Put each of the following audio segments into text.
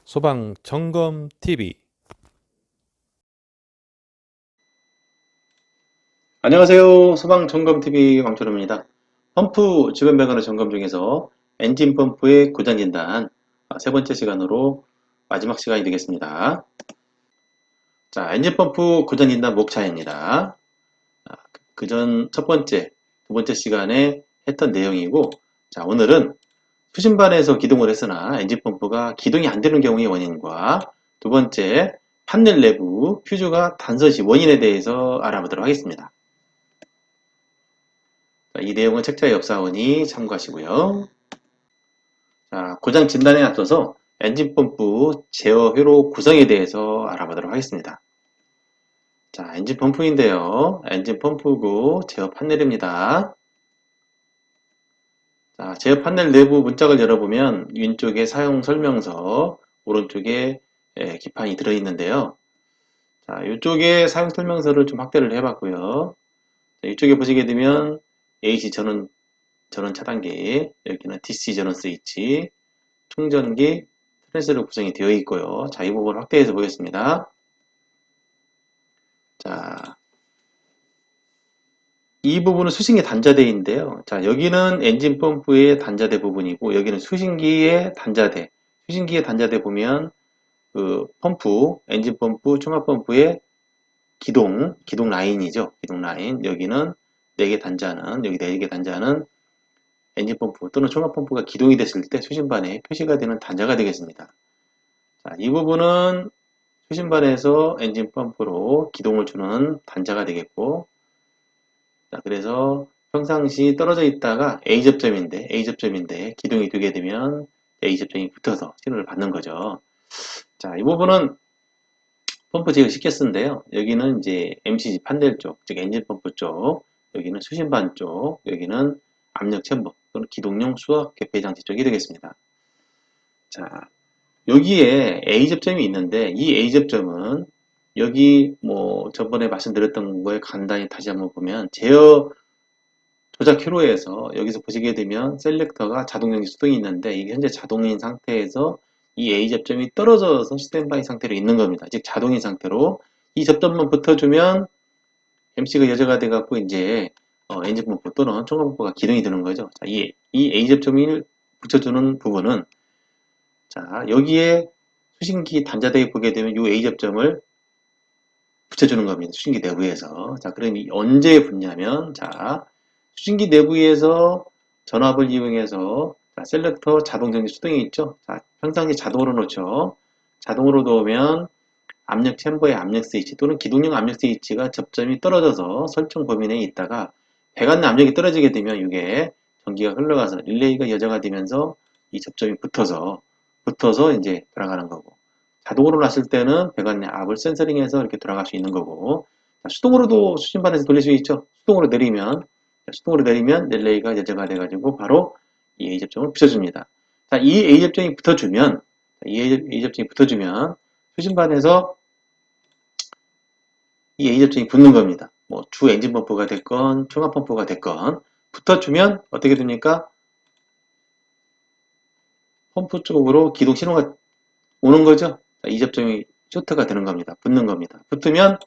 소방점검TV. 안녕하세요. 소방점검TV 왕초로입니다. 펌프 주변 배관을 점검 중에서 엔진 펌프의 고장 진단 세 번째 시간으로 마지막 시간이 되겠습니다. 자, 엔진 펌프 고장 진단 목차입니다. 그전 첫 번째, 두 번째 시간에 했던 내용이고, 자, 오늘은 수신반에서 기동을 했으나 엔진 펌프가 기동이 안 되는 경우의 원인과 두 번째, 판넬 내부 퓨즈가 단선 시 원인에 대해서 알아보도록 하겠습니다. 자, 이 내용은 책자에 없사오니 참고하시고요. 자, 고장 진단에 앞서서 엔진 펌프 제어 회로 구성에 대해서 알아보도록 하겠습니다. 자, 엔진 펌프인데요. 엔진 펌프고 제어 판넬입니다. 자, 제어 판넬 내부 문짝을 열어보면 왼쪽에 사용 설명서, 오른쪽에 기판이 들어있는데요. 자, 이쪽에 사용 설명서를 좀 확대를 해봤고요. 자, 이쪽에 보시게 되면 AC 전원 차단기, 여기는 DC 전원 스위치, 충전기, 트랜스로 구성이 되어 있고요. 자, 이 부분을 확대해서 보겠습니다. 자, 이 부분은 수신기 단자대인데요. 자, 여기는 엔진 펌프의 단자대 부분이고, 여기는 수신기의 단자대. 수신기의 단자대 보면, 그, 펌프, 엔진 펌프, 충합 펌프의 기동 라인이죠. 기동 라인. 여기는 4개 단자는, 여기 4개 단자는 엔진 펌프 또는 충합 펌프가 기동이 됐을 때 수신반에 표시가 되는 단자가 되겠습니다. 자, 이 부분은 수신반에서 엔진 펌프로 기동을 주는 단자가 되겠고, 자, 그래서 평상시 떨어져 있다가 A 접점인데 기동이 되게 되면 A 접점이 붙어서 신호를 받는 거죠. 자, 이 부분은 펌프 제어 쉽게 쓰는데요. 여기는 이제 MCG 판넬 쪽, 즉 엔진 펌프 쪽, 여기는 수신반 쪽, 여기는 압력 챔버 또는 기동용 수압 개폐 장치 쪽이 되겠습니다. 자, 여기에 A 접점이 있는데 이 A 접점은 여기 뭐 저번에 말씀드렸던 거에 간단히 다시 한번 보면 제어 조작 회로에서 여기서 보시게 되면 셀렉터가 자동정지 수동이 있는데 이게 현재 자동인 상태에서 이 A 접점이 떨어져서 스탠바이 상태로 있는 겁니다. 즉 자동인 상태로 이 접점만 붙어주면 MC가 여자가 돼갖고 이제 엔진 펌프 또는 총각 펌프가 기동이 되는 거죠. 자, 이 A 접점을 붙여주는 부분은 자 여기에 수신기 단자대에 보게 되면 이 A 접점을 붙여주는 겁니다. 수신기 내부에서. 자, 그럼 언제 붙냐면, 자, 수신기 내부에서 전압을 이용해서, 자, 셀렉터 자동정지 수동이 있죠? 자, 평상시 자동으로 놓죠? 자동으로 놓으면 압력 챔버의 압력 스위치 또는 기동용 압력 스위치가 접점이 떨어져서 설정 범위 내에 있다가 배관 내 압력이 떨어지게 되면 이게 전기가 흘러가서 릴레이가 여자가 되면서 이 접점이 붙어서 이제 돌아가는 거고. 자동으로 놨을 때는 배관 내 압을 센서링해서 이렇게 돌아갈 수 있는 거고, 자, 수동으로도 수신반에서 돌릴 수 있죠. 수동으로 내리면 릴레이가 여자가 돼가지고 바로 이 A 접점을 붙여줍니다. 자, 이 A 접점이 붙어주면 수신반에서 이 A 접점이 붙는 겁니다. 뭐 주 엔진 펌프가 됐건 충합 펌프가 됐건 붙어주면 어떻게 됩니까? 펌프 쪽으로 기동 신호가 오는 거죠. 자, 이 접점이 쇼트가 되는 겁니다. 붙는 겁니다. 붙으면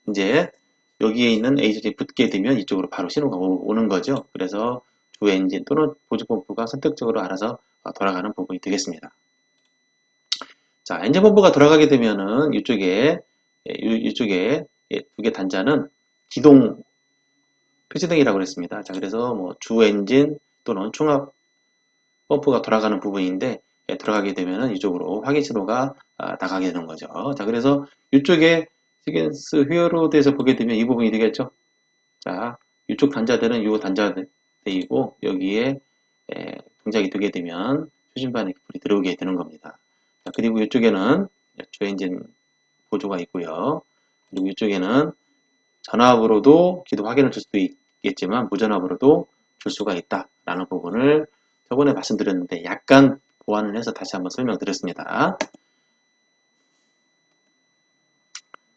이제 여기에 있는 A 접점이 붙게 되면 이쪽으로 바로 신호가 오는 거죠. 그래서 주 엔진 또는 보조 펌프가 선택적으로 알아서 돌아가는 부분이 되겠습니다. 자, 엔진 펌프가 돌아가게 되면은 이쪽에 두 개 단자는 기동 표시등이라고 그랬습니다. 자, 그래서 뭐 주 엔진 또는 충합 펌프가 돌아가는 부분인데 들어가게 되면은 이쪽으로 확인 신호가 나가게 되는 거죠. 자, 그래서 이쪽에 시퀀스 히어로드에서 보게 되면 이 부분이 되겠죠. 자, 이쪽 단자들은 이 단자대이고 여기에 동작이 되게 되면 수신반에 불이 들어오게 되는 겁니다. 자, 그리고 이쪽에는 주 엔진 보조가 있고요. 그리고 이쪽에는 전압으로도 기도 확인을 줄 수도 있겠지만 무전압으로도 줄 수가 있다라는 부분을 저번에 말씀드렸는데 약간 보완을 해서 다시 한번 설명드렸습니다.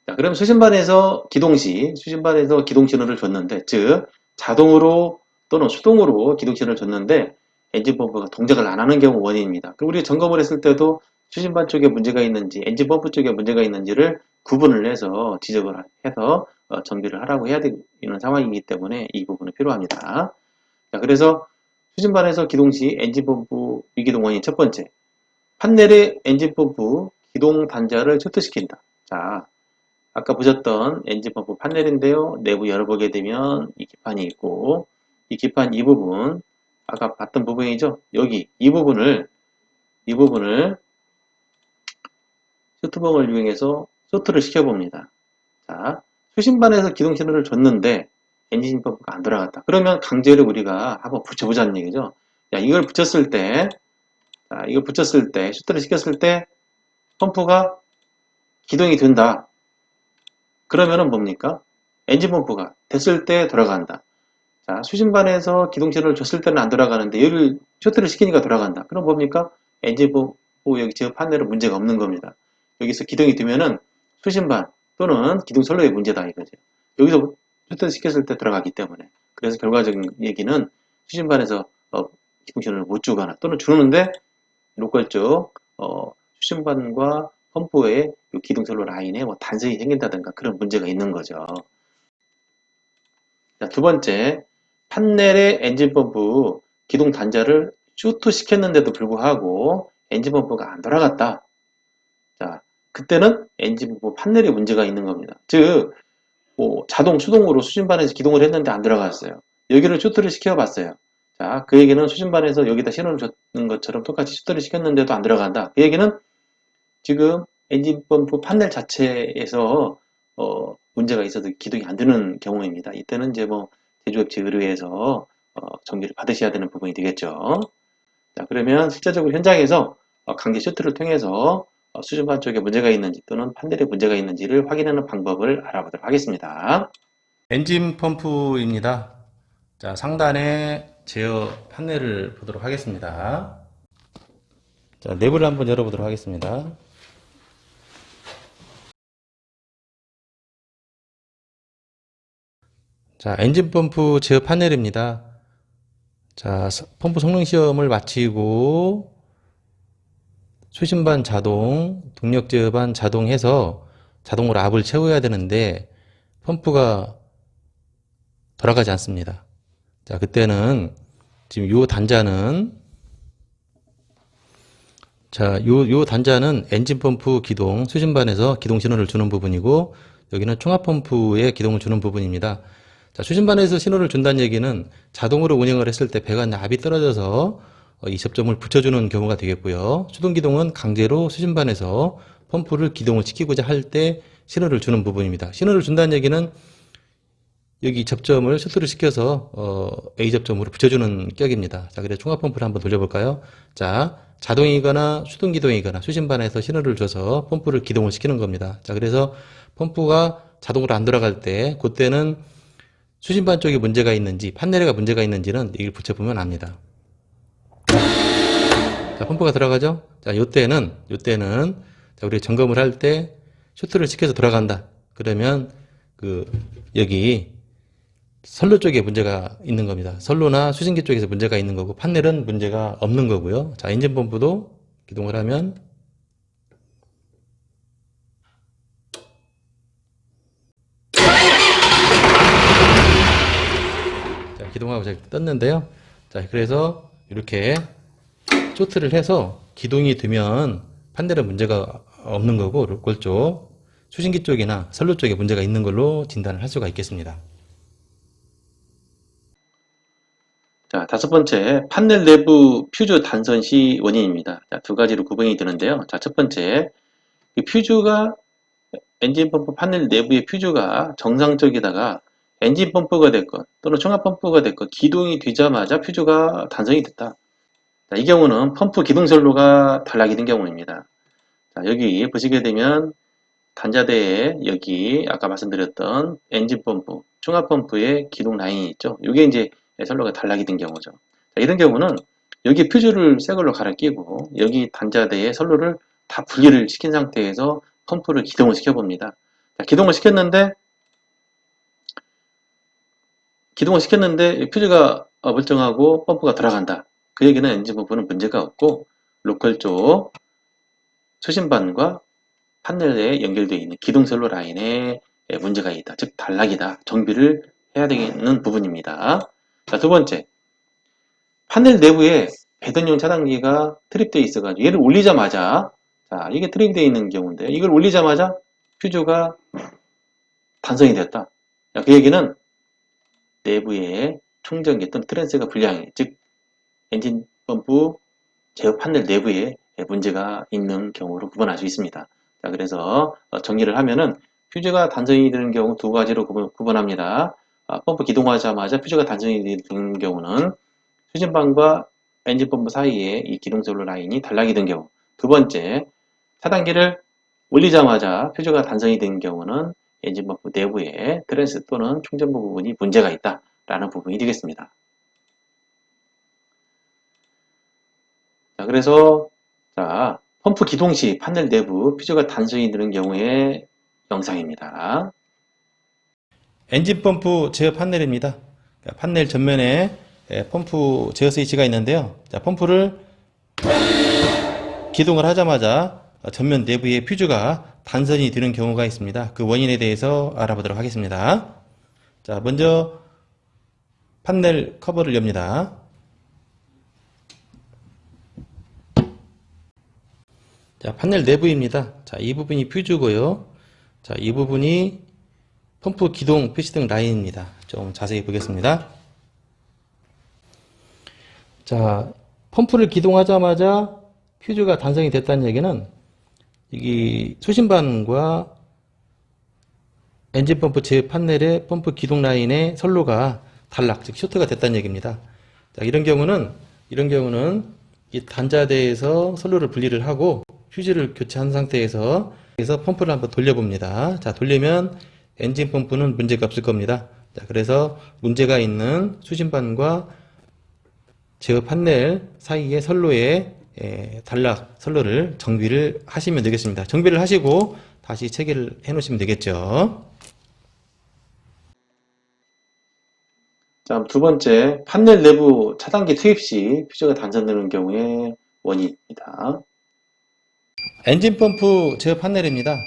자, 그럼 수신반에서 기동 신호를 줬는데, 즉 자동으로 또는 수동으로 기동 신호를 줬는데 엔진 펌프가 동작을 안 하는 경우 원인입니다. 그리고 우리가 점검을 했을 때도 추진반 쪽에 문제가 있는지 엔진 펌프 쪽에 문제가 있는지를 구분을 해서 지적을 해서 정비를 하라고 해야 되는 상황이기 때문에 이 부분은 필요합니다. 자, 그래서 추진반에서 기동 시 엔진 펌프 위기동 원인 첫 번째, 판넬의 엔진 펌프 기동 단자를 쇼트시킨다. 자, 아까 보셨던 엔진 펌프 판넬인데요. 내부 열어보게 되면 이 기판이 있고 이 기판 이 부분 아까 봤던 부분이죠. 여기 이 부분을 쇼트봉을 이용해서 쇼트를 시켜봅니다. 자, 수신반에서 기동 신호를 줬는데 엔진 펌프가 안 돌아갔다. 그러면 강제로 우리가 한번 붙여보자는 얘기죠. 자, 이걸 붙였을 때, 쇼트를 시켰을 때 펌프가 기동이 된다. 그러면은 뭡니까? 엔진 펌프가 됐을 때 돌아간다. 자, 수신반에서 기동 신호를 줬을 때는 안 돌아가는데 여기를 쇼트를 시키니까 돌아간다. 그럼 뭡니까? 엔진 펌프 여기 제어 판넬은 문제가 없는 겁니다. 여기서 기동이 되면은 수신반 또는 기동 선로의 문제다 이거죠. 여기서 쇼트를 시켰을 때 들어가기 때문에. 그래서 결과적인 얘기는 수신반에서 기동 신호를 못 주거나 또는 주는데 로컬 쪽 수신반과 펌프의 기동 선로 라인에 뭐 단선이 생긴다든가 그런 문제가 있는 거죠. 자, 두 번째, 판넬의 엔진 펌프 기동 단자를 쇼트 시켰는데도 불구하고 엔진 펌프가 안 돌아갔다. 자, 그때는 엔진 펌프 판넬에 문제가 있는 겁니다. 즉, 뭐 자동, 수동으로 수신반에서 기동을 했는데 안 들어갔어요. 여기를 쇼트를 시켜봤어요. 자, 그 얘기는 수신반에서 여기다 신호를 줬는 것처럼 똑같이 쇼트를 시켰는데도 안 들어간다. 그 얘기는 지금 엔진 펌프 판넬 자체에서 문제가 있어도 기동이 안 되는 경우입니다. 이때는 이제 뭐 제조업체 의뢰해서 정비를 받으셔야 되는 부분이 되겠죠. 자, 그러면 실제적으로 현장에서 강제 쇼트를 통해서 수준반 쪽에 문제가 있는지 또는 판넬에 문제가 있는지를 확인하는 방법을 알아보도록 하겠습니다. 엔진 펌프입니다. 자, 상단에 제어 판넬을 보도록 하겠습니다. 자, 내부를 한번 열어보도록 하겠습니다. 자, 엔진 펌프 제어 판넬입니다. 자, 펌프 성능 시험을 마치고 수신반 자동, 동력 제어반 자동 해서 자동으로 압을 채워야 되는데 펌프가 돌아가지 않습니다. 자, 그때는 지금 요 단자는 요 단자는 엔진 펌프 기동, 수신반에서 기동 신호를 주는 부분이고 여기는 총합 펌프에 기동을 주는 부분입니다. 자, 수신반에서 신호를 준다는 얘기는 자동으로 운영을 했을 때 배관 압이 떨어져서 이 접점을 붙여주는 경우가 되겠고요. 수동 기동은 강제로 수신반에서 펌프를 기동을 시키고자 할 때 신호를 주는 부분입니다. 신호를 준다는 얘기는 여기 접점을 쇼트를 시켜서 A 접점으로 붙여주는 격입니다. 자, 그래서 총합 펌프를 한번 돌려볼까요? 자, 자동이거나 수동 기동이거나 수신반에서 신호를 줘서 펌프를 기동을 시키는 겁니다. 자, 그래서 펌프가 자동으로 안 돌아갈 때 그때는 수신반 쪽에 문제가 있는지 판넬에가 문제가 있는지는 이걸 붙여보면 압니다. 자, 펌프가 들어가죠? 자, 요때는 자, 우리 점검을 할 때 쇼트를 시켜서 들어간다. 그러면 여기 선로 쪽에 문제가 있는 겁니다. 선로나 수신기 쪽에서 문제가 있는 거고 판넬은 문제가 없는 거고요. 자, 엔진 펌프도 기동을 하면 자, 기동하고 잘 떴는데요. 자, 그래서 이렇게 쇼트를 해서 기동이 되면 판넬은 문제가 없는 거고 로컬 쪽, 수신기 쪽이나 선로 쪽에 문제가 있는 걸로 진단을 할 수가 있겠습니다. 자, 다섯 번째, 판넬 내부 퓨즈 단선 시 원인입니다. 자, 두 가지로 구분이 되는데요. 자, 첫 번째, 이 퓨즈가 엔진 펌프 판넬 내부의 퓨즈가 정상적이다가 엔진 펌프가 됐건 또는 총합 펌프가 됐건 기동이 되자마자 퓨즈가 단선이 됐다. 자, 이 경우는 펌프 기동 선로가 단락이 된 경우입니다. 자, 여기 보시게 되면 단자대에 여기 아까 말씀드렸던 엔진 펌프, 총합 펌프의 기동 라인이 있죠. 이게 이제 선로가 단락이 된 경우죠. 자, 이런 경우는 여기 퓨즈를 새 걸로 갈아 끼고 여기 단자대에 선로를 다 분리를 시킨 상태에서 펌프를 기동을 시켜봅니다. 자, 기동을 시켰는데 퓨즈가 멀쩡하고 펌프가 돌아간다. 그 얘기는 엔진 펌프는 문제가 없고 로컬 쪽 수신반과 판넬에 연결되어 있는 기동선로 라인에 문제가 있다. 즉 단락이다. 정비를 해야 되는 부분입니다. 자, 두 번째, 판넬 내부에 배선용 차단기가 트립되어 있어가지고 얘를 올리자마자, 자, 이게 트립되어 있는 경우인데 이걸 올리자마자 퓨즈가 단성이 됐다. 자, 그 얘기는 내부에 충전기 또는 트랜스가 불량해, 즉 엔진 펌프 제어 판넬 내부에 문제가 있는 경우로 구분할 수 있습니다. 자, 그래서 정리를 하면은 퓨즈가 단성이 되는 경우 두 가지로 구분합니다. 펌프 기동하자마자 퓨즈가 단성이 되는 경우는 수신반과 엔진 펌프 사이에 이 기동선로 라인이 단락이 된 경우. 두 번째, 차단기를 올리자마자 퓨즈가 단성이 된 경우는 엔진 펌프 내부에 트랜스 또는 충전부 부분이 문제가 있다라는 부분이 되겠습니다. 자, 그래서 자, 펌프 기동 시 판넬 내부 퓨즈가 단순히 되는 경우의 영상입니다. 엔진 펌프 제어 판넬입니다. 판넬 전면에 펌프 제어 스위치가 있는데요. 자, 펌프를 기동을 하자마자 전면 내부에 퓨즈가 단선이 되는 경우가 있습니다. 그 원인에 대해서 알아보도록 하겠습니다. 자, 먼저 판넬 커버를 엽니다. 자, 판넬 내부입니다. 자, 이 부분이 퓨즈고요. 자, 이 부분이 펌프 기동 표시등 라인입니다. 좀 자세히 보겠습니다. 자, 펌프를 기동하자마자 퓨즈가 단성이 됐다는 얘기는 이 수신반과 엔진 펌프 제 판넬의 펌프 기동 라인의 선로가 단락, 즉 쇼트가 됐다는 얘기입니다. 자, 이런 경우는 이 단자대에서 선로를 분리를 하고 퓨즈를 교체한 상태에서 펌프를 한번 돌려봅니다. 자, 돌리면 엔진 펌프는 문제가 없을 겁니다. 자, 그래서 문제가 있는 수신반과 제어 판넬 사이의 선로에 단락 선로를 정비를 하시면 되겠습니다. 정비를 하시고 다시 체결을 해 놓으시면 되겠죠. 자, 두 번째, 판넬 내부 차단기 투입 시 퓨즈가 단전되는 경우의 원인입니다. 엔진 펌프 제어 판넬입니다.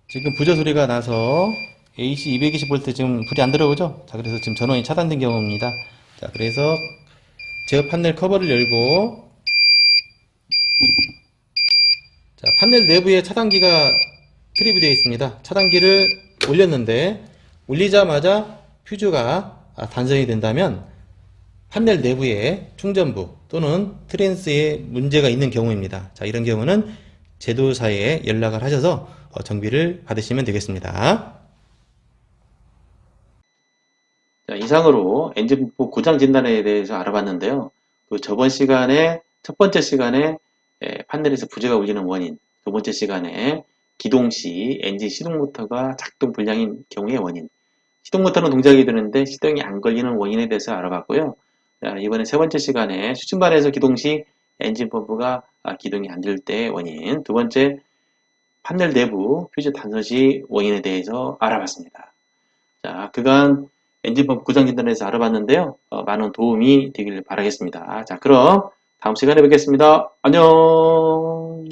지금 부저 소리가 나서 AC 220V 지금 불이 안 들어오죠? 자, 그래서 지금 전원이 차단된 경우입니다. 자, 그래서 제어 판넬 커버를 열고, 자, 판넬 내부에 차단기가 트립이 되어 있습니다. 차단기를 올렸는데 올리자마자 퓨즈가 단선이 된다면 판넬 내부에 충전부 또는 트랜스에 문제가 있는 경우입니다. 자, 이런 경우는 제조사에 연락을 하셔서 정비를 받으시면 되겠습니다. 자, 이상으로 엔진부 고장 진단에 대해서 알아봤는데요. 그 저번 시간에 첫 번째 시간에 판넬에서 부재가 울리는 원인, 두 번째 시간에 기동 시 엔진 시동 모터가 작동 불량인 경우의 원인, 시동 모터는 동작이 되는데 시동이 안 걸리는 원인에 대해서 알아봤고요. 자, 이번에 세 번째 시간에 수신반에서 기동 시 엔진 펌프가 기동이 안 될 때의 원인, 두 번째 판넬 내부 퓨즈 단선 시 원인에 대해서 알아봤습니다. 자, 그간 엔진 펌프 고장 진단에서 알아봤는데요. 많은 도움이 되길 바라겠습니다. 자, 그럼 다음 시간에 뵙겠습니다. 안녕.